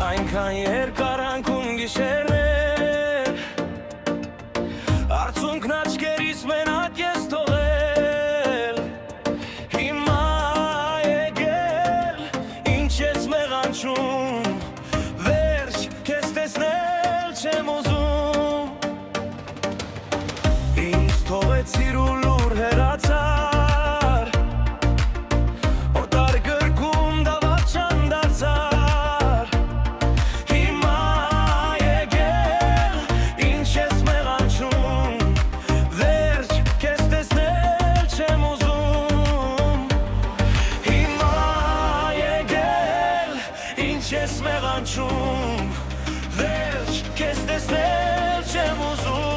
Այնքան երկար անքուն գիշերներ Արցունքն աչքերիս մենակ ես թողել Հիմա եկել ինչ ես մեղանչում Վերջ քեզ տեսնել չեմ ուզում Ինձ թողեցիր ու լուր հեռացար Օտար գրքում դավաճան դարձար Հիմա եկել ինչ ես մեղանչում Վերջ քեզ տեսնել չեմ ուզում Հիմա եկել ինչ ես մեղանչում Վերջ քեզ տեսնել չեմ ուզում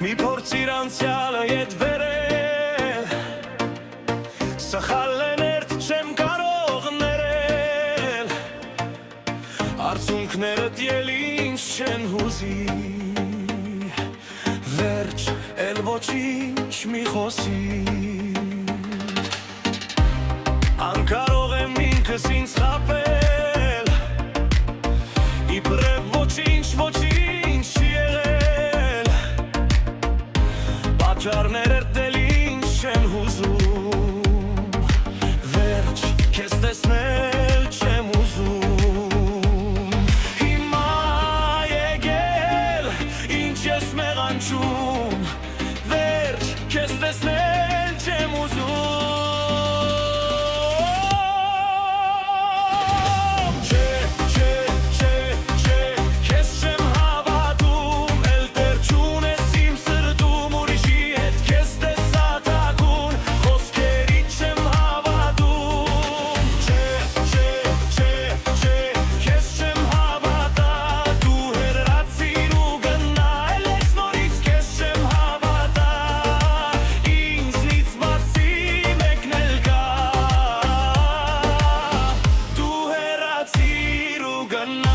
Մի փորձիր անցյալը ետ վերել Սխալ էներդ չեմ կարող ներել Արցունքներդ ելինչ չեն հուզի Վերջ էլ ոչինչ մի խոսի Անկարող եմ ինքս ինձ խաբել Իբրև ոչինչ չի եղել Պատճառներդ էլ ինչ չեն հուզում Վերջ քեզ տեսնել չեմ ուզում Հիմա եկել ինչ ես մեղանչում Վերջ քեզ տեսնել չեմ ուզում Good night.